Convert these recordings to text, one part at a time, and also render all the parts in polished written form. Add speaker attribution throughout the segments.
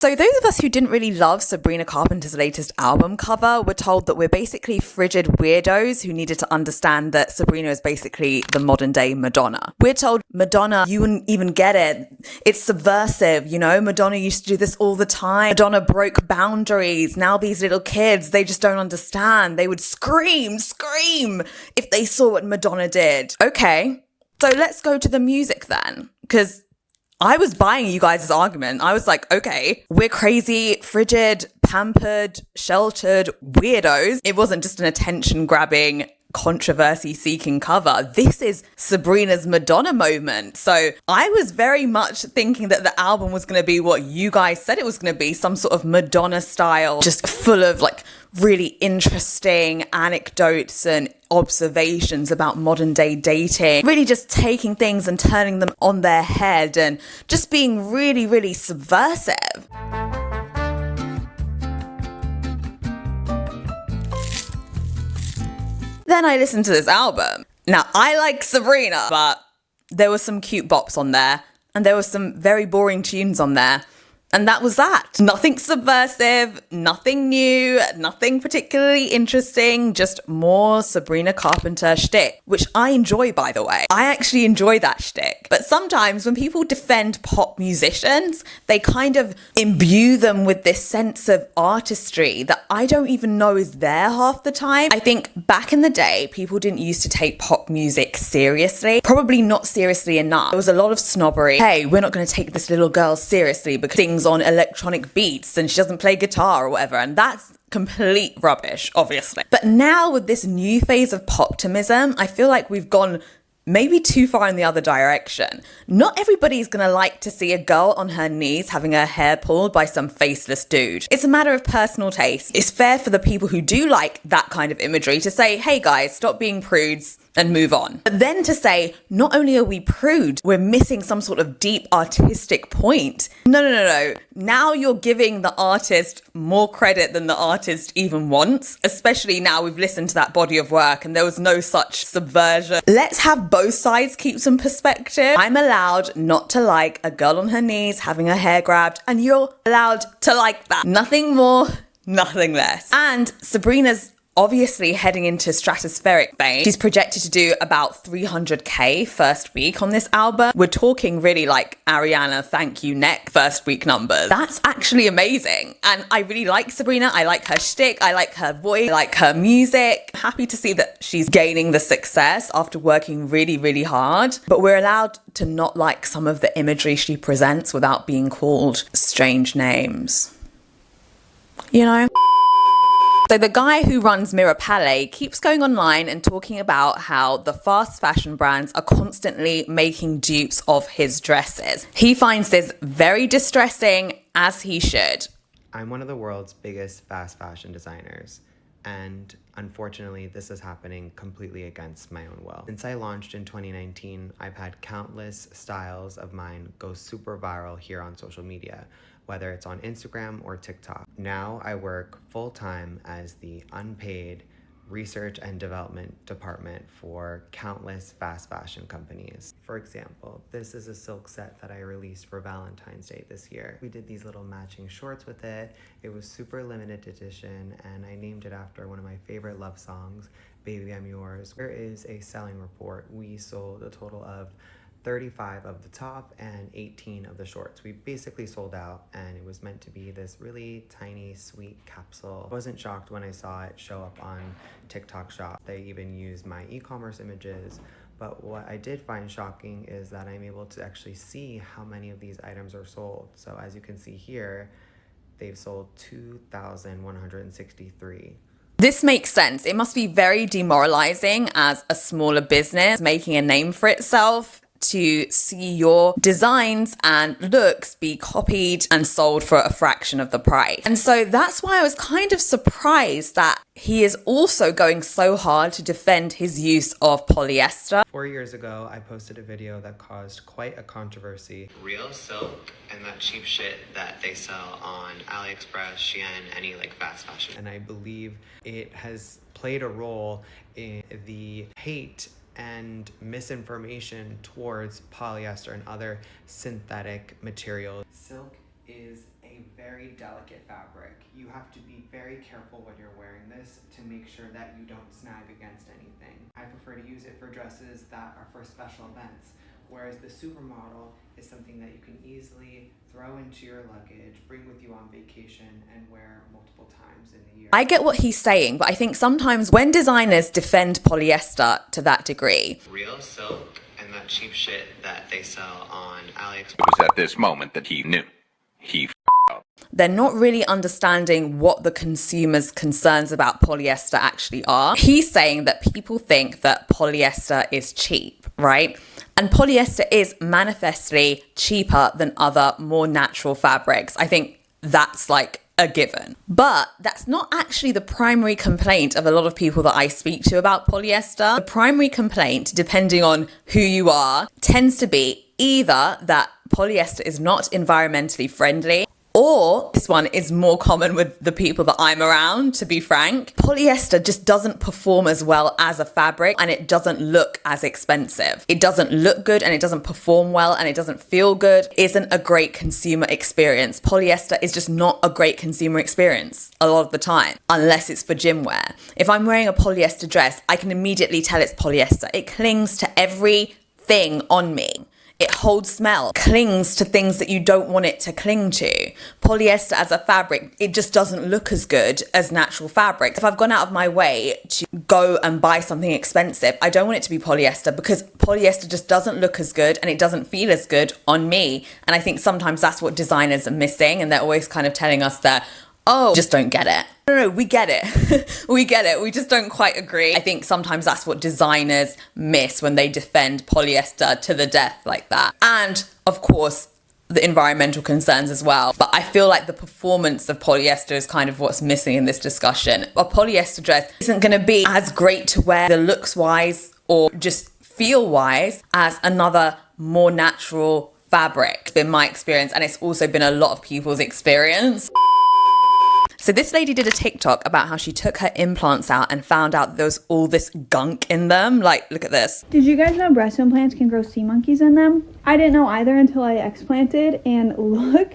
Speaker 1: So those of us who didn't really love Sabrina Carpenter's latest album cover were told that we're basically frigid weirdos who needed to understand that Sabrina is basically the modern day Madonna. We're told, Madonna, you wouldn't even get it. It's subversive, you know? Madonna used to do this all the time. Madonna broke boundaries. Now these little kids, they just don't understand. They would scream if they saw what Madonna did. Okay, so let's go to the music then, because I was buying you guys' argument. I was like, okay, we're crazy, frigid, pampered, sheltered weirdos. It wasn't just an attention-grabbing, controversy-seeking cover. This is Sabrina's Madonna moment. So I was very much thinking that the album was going to be what you guys said it was going to be, some sort of Madonna style, just full of like really interesting anecdotes and observations about modern day dating, really just taking things and turning them on their head and just being really, really subversive. Then I listened to this album. Now, I like Sabrina, but there were some cute bops on there and there were some very boring tunes on there. And that was that. Nothing subversive, nothing new, nothing particularly interesting, just more Sabrina Carpenter shtick, which I enjoy, by the way. I actually enjoy that shtick. But sometimes when people defend pop musicians, they kind of imbue them with this sense of artistry that I don't even know is there half the time. I think back in the day, people didn't used to take pop music seriously. Probably not seriously enough. There was a lot of snobbery. Hey, we're not going to take this little girl seriously because she sings on electronic beats and she doesn't play guitar or whatever. And that's complete rubbish, obviously. But now with this new phase of poptimism, I feel like we've gone maybe too far in the other direction. Not everybody's gonna like to see a girl on her knees having her hair pulled by some faceless dude. It's a matter of personal taste. It's fair for the people who do like that kind of imagery to say, hey guys, stop being prudes and move on. But then to say, not only are we prude, we're missing some sort of deep artistic point. No. Now you're giving the artist more credit than the artist even wants, especially now we've listened to that body of work and there was no such subversion. Let's have both sides keep some perspective. I'm allowed not to like a girl on her knees having her hair grabbed, and you're allowed to like that. Nothing more, nothing less. And Sabrina's obviously heading into stratospheric fame. She's projected to do about 300k first week on this album. We're talking really like Ariana Thank You Neck first week numbers. That's actually amazing. And I really like Sabrina. I like her shtick. I like her voice. I like her music. Happy to see that she's gaining the success after working really, really hard. But we're allowed to not like some of the imagery she presents without being called strange names. You know? So the guy who runs Mirror Palais keeps going online and talking about how the fast fashion brands are constantly making dupes of his dresses. He finds this very distressing, as he should.
Speaker 2: I'm one of the world's biggest fast fashion designers, and unfortunately this is happening completely against my own will. Since I launched in 2019, I've had countless styles of mine go super viral here on social media, whether it's on Instagram or TikTok. Now I work full-time as the unpaid research and development department for countless fast fashion companies. For example, this is a silk set that I released for Valentine's Day this year. We did these little matching shorts with it. It was super limited edition, and I named it after one of my favorite love songs, Baby I'm Yours. Here is a selling report. We sold a total of 35 of the top and 18 of the shorts. We basically sold out, and it was meant to be this really tiny, sweet capsule. I wasn't shocked when I saw it show up on TikTok Shop. They even used my e-commerce images, but what I did find shocking is that I'm able to actually see how many of these items are sold. So as you can see here, they've sold 2,163.
Speaker 1: This makes sense. It must be very demoralizing as a smaller business making a name for itself to see your designs and looks be copied and sold for a fraction of the price. And so that's why I was kind of surprised that he is also going so hard to defend his use of polyester.
Speaker 2: 4 years ago, I posted a video that caused quite a controversy. Real silk and that cheap shit that they sell on AliExpress, Shein, any like fast fashion. And I believe it has played a role in the hate and misinformation towards polyester and other synthetic materials. Silk is a very very delicate fabric. You have to be very careful when you're wearing this to make sure that you don't snag against anything. I prefer to use it for dresses that are for special events, whereas the supermodel is something that you can easily throw into your luggage, bring with you on vacation, and wear multiple times in the year.
Speaker 1: I get what he's saying, but I think sometimes when designers defend polyester to that degree,
Speaker 2: Real silk and that cheap shit that they sell on AliExpress.
Speaker 3: It was at this moment that he knew. He up.
Speaker 1: they're not really understanding what the consumer's concerns about polyester actually are. He's saying that people think that polyester is cheap, right? And polyester is manifestly cheaper than other more natural fabrics. I think that's like a given. But that's not actually the primary complaint of a lot of people that I speak to about polyester. The primary complaint, depending on who you are, tends to be either that polyester is not environmentally friendly, or this one is more common with the people that I'm around, to be frank. Polyester just doesn't perform as well as a fabric, and it doesn't look as expensive. It doesn't look good, and it doesn't perform well, and it doesn't feel good. It isn't a great consumer experience. Polyester is just not a great consumer experience a lot of the time, unless it's for gym wear. If I'm wearing a polyester dress, I can immediately tell it's polyester. It clings to everything on me. It holds smell, clings to things that you don't want it to cling to. Polyester as a fabric, it just doesn't look as good as natural fabric. If I've gone out of my way to go and buy something expensive, I don't want it to be polyester because polyester just doesn't look as good and it doesn't feel as good on me. And I think sometimes that's what designers are missing, and they're always kind of telling us that, oh, just don't get it. No, we get it. We get it. We just don't quite agree. I think sometimes that's what designers miss when they defend polyester to the death like that. And of course, the environmental concerns as well. But I feel like the performance of polyester is kind of what's missing in this discussion. A polyester dress isn't going to be as great to wear the looks wise or just feel wise as another more natural fabric, in my experience. And it's also been a lot of people's experience. So this lady did a TikTok about how she took her implants out and found out there was all this gunk in them. Like, look at this.
Speaker 4: Did you guys know breast implants can grow sea monkeys in them? I didn't know either until I explanted, and look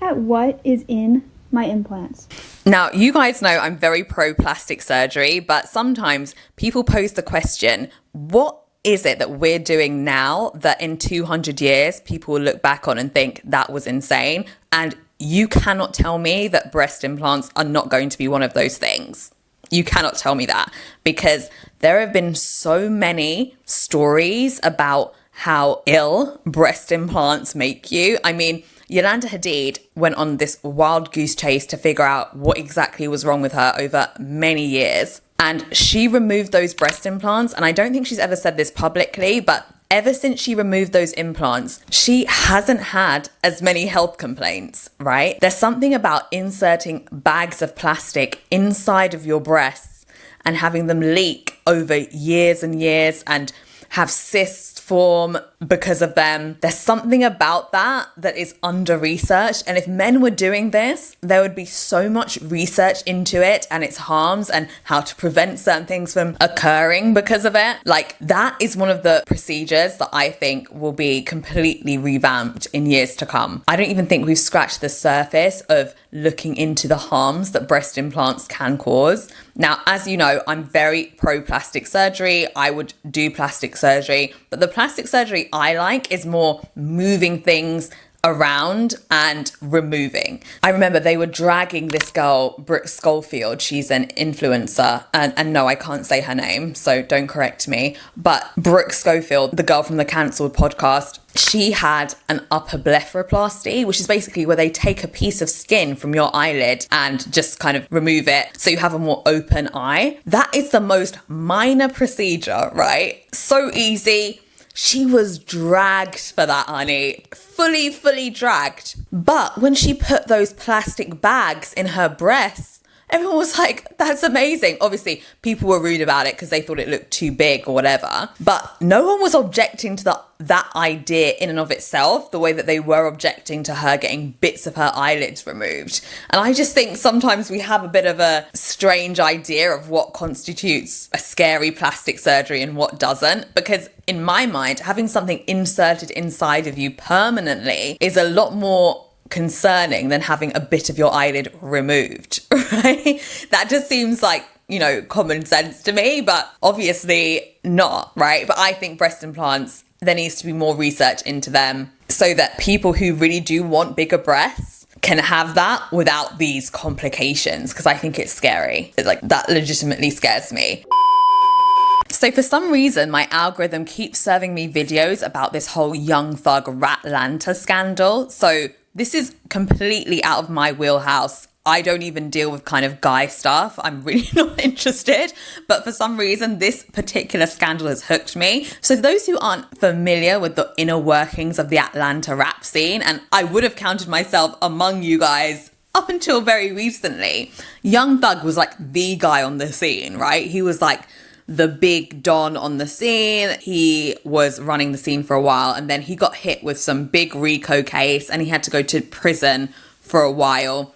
Speaker 4: at what is in my implants.
Speaker 1: Now, you guys know I'm very pro plastic surgery, but sometimes people pose the question, what is it that we're doing now that in 200 years people will look back on and think that was insane? And you cannot tell me that breast implants are not going to be one of those things. You cannot tell me that, because there have been so many stories about how ill breast implants make you. I mean, Yolanda Hadid went on this wild goose chase to figure out what exactly was wrong with her over many years. And she removed those breast implants. And I don't think she's ever said this publicly, but ever since she removed those implants, she hasn't had as many health complaints, right? There's something about inserting bags of plastic inside of your breasts and having them leak over years and years and have cysts form because of them. There's something about that that is under-researched. And if men were doing this, there would be so much research into it and its harms and how to prevent certain things from occurring because of it. Like, that is one of the procedures that I think will be completely revamped in years to come. I don't even think we've scratched the surface of looking into the harms that breast implants can cause. Now, as you know, I'm very pro plastic surgery. I would do plastic surgery, but the plastic surgery I like is more moving things around and removing. I remember they were dragging this girl, Brooke Schofield. She's an influencer, and no, I can't say her name, so don't correct me. But Brooke Schofield, the girl from the Cancelled podcast, she had an upper blepharoplasty, which is basically where they take a piece of skin from your eyelid and just kind of remove it so you have a more open eye. That is the most minor procedure, right? So easy. She was dragged for that, honey. Fully dragged. But when she put those plastic bags in her breasts, everyone was like, that's amazing. Obviously, people were rude about it because they thought it looked too big or whatever. But no one was objecting to that idea in and of itself, the way that they were objecting to her getting bits of her eyelids removed. And I just think sometimes we have a bit of a strange idea of what constitutes a scary plastic surgery and what doesn't. Because in my mind, having something inserted inside of you permanently is a lot more concerning than having a bit of your eyelid removed, right? That just seems like, common sense to me, but obviously not, right? But I think breast implants, there needs to be more research into them so that people who really do want bigger breasts can have that without these complications, because I think it's scary. That legitimately scares me. So for some reason, my algorithm keeps serving me videos about this whole Young Thug Ratlanta scandal. So this is completely out of my wheelhouse. I don't even deal with kind of guy stuff. I'm really not interested. But for some reason, this particular scandal has hooked me. So for those who aren't familiar with the inner workings of the Atlanta rap scene, and I would have counted myself among you guys up until very recently, Young Thug was like the guy on the scene, right? He was like the big don on the scene. He was running the scene for a while, and then he got hit with some big RICO case and he had to go to prison for a while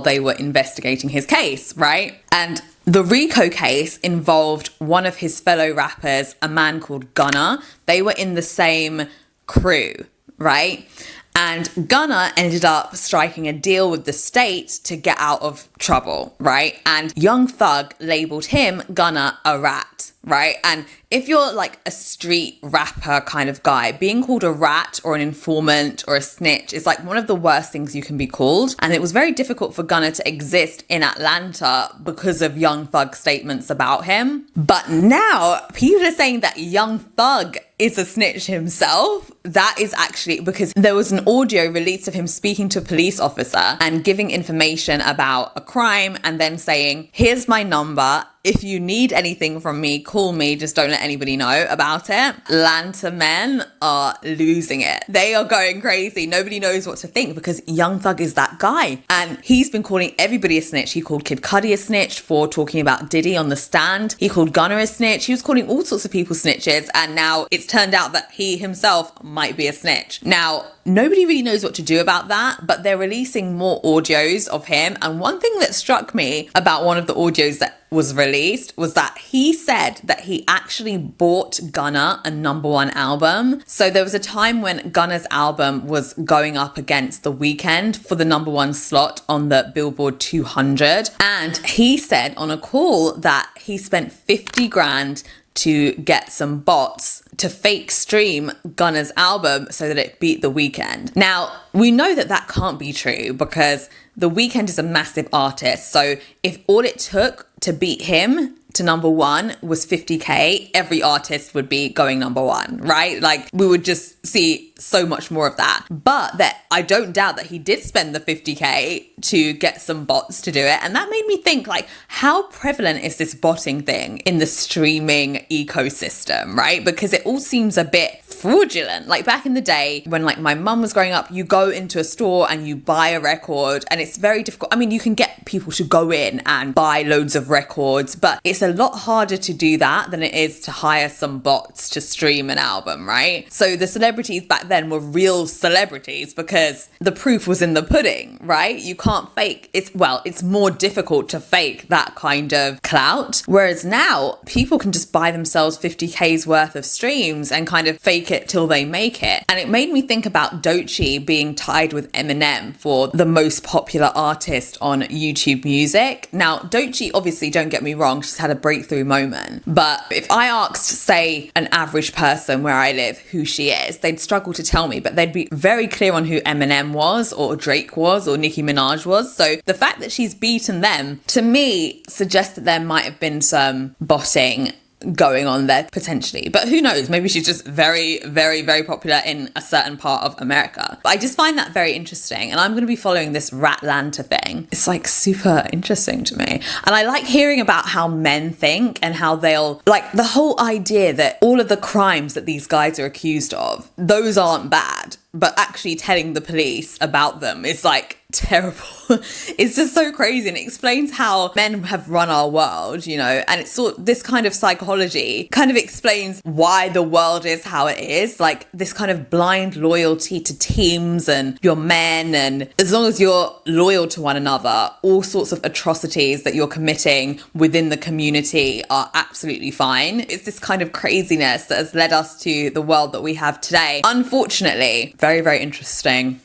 Speaker 1: they were investigating his case, right? And the RICO case involved one of his fellow rappers, a man called Gunna. They were in the same crew, right? And Gunna ended up striking a deal with the state to get out of trouble, right? And Young Thug labeled him, Gunna, a rat, right? And if you're like a street rapper kind of guy, being called a rat or an informant or a snitch is like one of the worst things you can be called. And it was very difficult for Gunna to exist in Atlanta because of Young Thug's statements about him. But now people are saying that Young Thug is a snitch himself. That is actually because there was an audio released of him speaking to a police officer and giving information about a crime and then saying, here's my number. If you need anything from me, call me. Just don't let anybody know about it. Atlanta men are losing it. They are going crazy. Nobody knows what to think because Young Thug is that guy. And he's been calling everybody a snitch. He called Kid Cudi a snitch for talking about Diddy on the stand. He called Gunna a snitch. He was calling all sorts of people snitches. And now it's turned out that he himself might be a snitch. Now, nobody really knows what to do about that, but they're releasing more audios of him. And one thing that struck me about one of the audios that was released was that he said that he actually bought Gunna a #1 album. So there was a time when Gunna's album was going up against The Weeknd for the #1 slot on the Billboard 200. And he said on a call that he spent 50 grand to get some bots to fake stream Gunna's album so that it beat The Weeknd. Now, we know that that can't be true because The Weeknd is a massive artist. So if all it took to beat him to #1 was 50k, every artist would be going #1, right? Like we would just see so much more of that. But that I don't doubt that he did spend the 50k to get some bots to do it. And that made me think, like, how prevalent is this botting thing in the streaming ecosystem, right? Because it all seems a bit fraudulent. Like back in the day when like my mum was growing up, you go into a store and you buy a record and it's very difficult. I mean, you can get people to go in and buy loads of records, but it's a lot harder to do that than it is to hire some bots to stream an album, right? So the celebrities back then were real celebrities because the proof was in the pudding, right? You can't fake it's more difficult to fake that kind of clout. Whereas now people can just buy themselves 50k's worth of streams and kind of fake it till they make it. And it made me think about Doechii being tied with Eminem for the most popular artist on YouTube Music. Now, Doechii, obviously, don't get me wrong, she's had a breakthrough moment. But if I asked, say, an average person where I live who she is, they'd struggle to tell me, but they'd be very clear on who Eminem was or Drake was or Nicki Minaj was. So the fact that she's beaten them, to me, suggests that there might have been some botting going on there potentially, but who knows, maybe she's just very, very, very popular in a certain part of America. But I just find that very interesting, and I'm going to be following this Ratlanta thing. It's like super interesting to me, and I like hearing about how men think and how they'll like the whole idea that all of the crimes that these guys are accused of, those aren't bad, but actually telling the police about them is like terrible. It's just so crazy, and it explains how men have run our world, you know, and it's this kind of psychology kind of explains why the world is how it is, like this kind of blind loyalty to teams and your men, and as long as you're loyal to one another, all sorts of atrocities that you're committing within the community are absolutely fine. It's this kind of craziness that has led us to the world that we have today. Unfortunately, very, very interesting.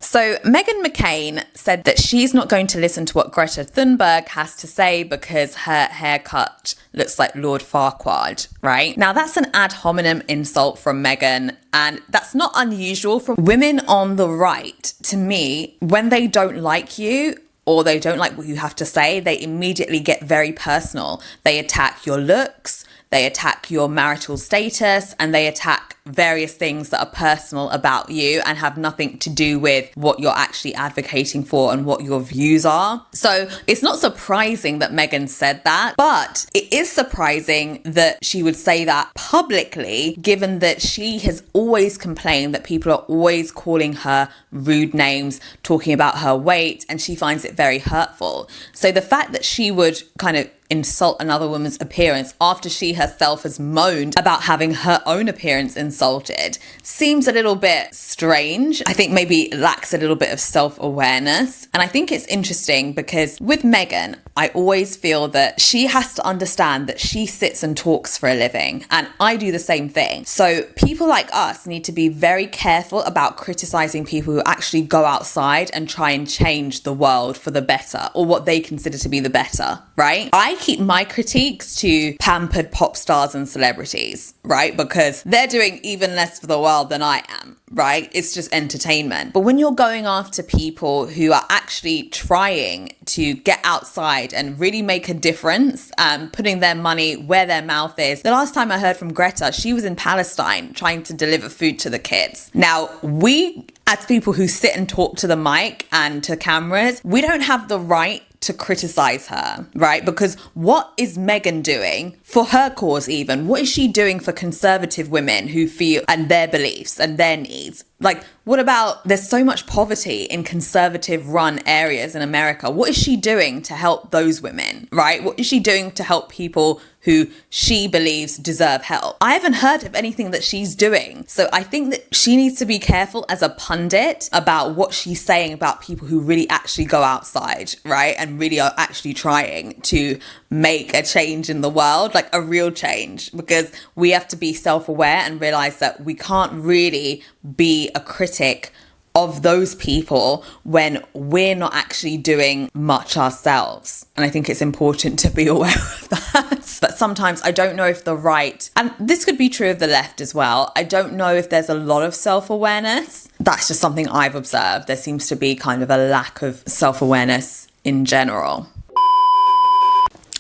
Speaker 1: So Meghan McCain said that she's not going to listen to what Greta Thunberg has to say because her haircut looks like Lord Farquaad, right? Now that's an ad hominem insult from Meghan, and that's not unusual from women on the right. To me, when they don't like you or they don't like what you have to say, they immediately get very personal. They attack your looks, they attack your marital status, and they attack various things that are personal about you and have nothing to do with what you're actually advocating for and what your views are. So it's not surprising that Meghan said that, but it is surprising that she would say that publicly, given that she has always complained that people are always calling her rude names, talking about her weight, and she finds it very hurtful. So the fact that she would kind of insult another woman's appearance after she herself has moaned about having her own appearance insulted seems a little bit strange. I think maybe it lacks a little bit of self-awareness. And I think it's interesting because with Meghan, I always feel that she has to understand that she sits and talks for a living, and I do the same thing. So people like us need to be very careful about criticizing people who actually go outside and try and change the world for the better, or what they consider to be the better, right? I keep my critiques to pampered pop stars and celebrities, right? Because they're doing even less for the world than I am, right? It's just entertainment. But when you're going after people who are actually trying to get outside and really make a difference, putting their money where their mouth is. The last time I heard from Greta, she was in Palestine trying to deliver food to the kids. Now, we, as people who sit and talk to the mic and to cameras, we don't have the right to criticize her, right? Because what is Meghan doing for her cause even? What is she doing for conservative women who feel, and their beliefs and their needs? Like, what about, there's so much poverty in conservative run areas in America. What is she doing to help those women, right? What is she doing to help people who she believes deserve help? I haven't heard of anything that she's doing. So I think that she needs to be careful as a pundit about what she's saying about people who really actually go outside, right? And really are actually trying to make a change in the world, like a real change, because we have to be self-aware and realize that we can't really be a critic of those people when we're not actually doing much ourselves. And I think it's important to be aware of that. But sometimes I don't know if the right, and this could be true of the left as well, I don't know if there's a lot of self-awareness. That's just something I've observed. There seems to be kind of a lack of self-awareness in general.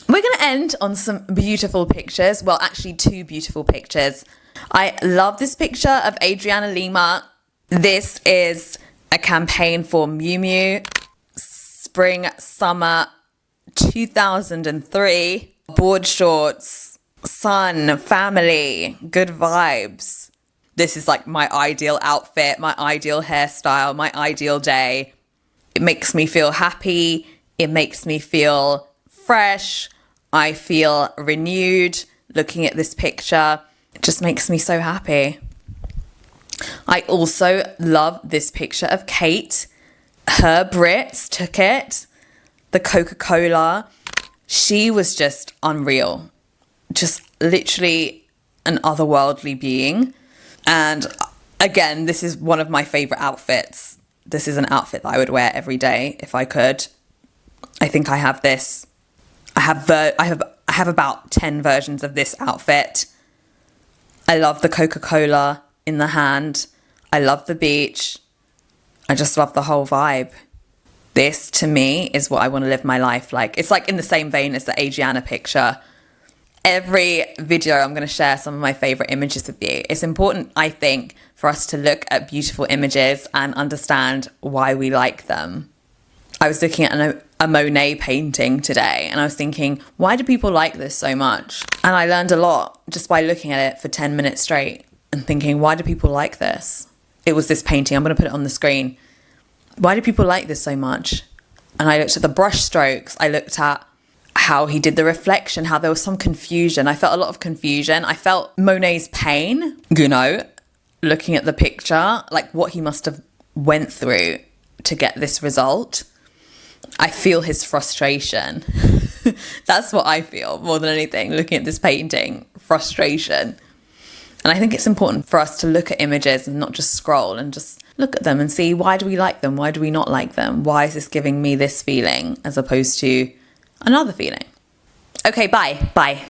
Speaker 1: We're going to end on some beautiful pictures. Well, actually 2 beautiful pictures. I love this picture of Adriana Lima. This is a campaign for Miu Miu, spring, summer 2003. Board shorts, sun, family, good vibes. This is like my ideal outfit, my ideal hairstyle, my ideal day. It makes me feel happy. It makes me feel fresh. I feel renewed looking at this picture. It just makes me so happy. I also love this picture of Kate. Her Brits took it. The Coca-Cola. She was just unreal. Just literally an otherworldly being. And again, this is one of my favorite outfits. This is an outfit that I would wear every day if I could. I think I have this. I have about 10 versions of this outfit. I love the Coca-Cola in the hand. I love the beach. I just love the whole vibe. This, to me, is what I want to live my life like. It's like in the same vein as the Adriana picture. Every video, I'm going to share some of my favorite images with you. It's important, I think, for us to look at beautiful images and understand why we like them. I was looking at a Monet painting today and I was thinking, why do people like this so much? And I learned a lot just by looking at it for 10 minutes straight and thinking, why do people like this? It was this painting. I'm going to put it on the screen. Why do people like this so much? And I looked at the brush strokes. I looked at how he did the reflection, how there was some confusion. I felt a lot of confusion. I felt Monet's pain, looking at the picture, like what he must have went through to get this result. I feel his frustration. That's what I feel more than anything, looking at this painting, frustration. And I think it's important for us to look at images and not just scroll and just look at them and see, why do we like them? Why do we not like them? Why is this giving me this feeling as opposed to another feeling? Okay, bye.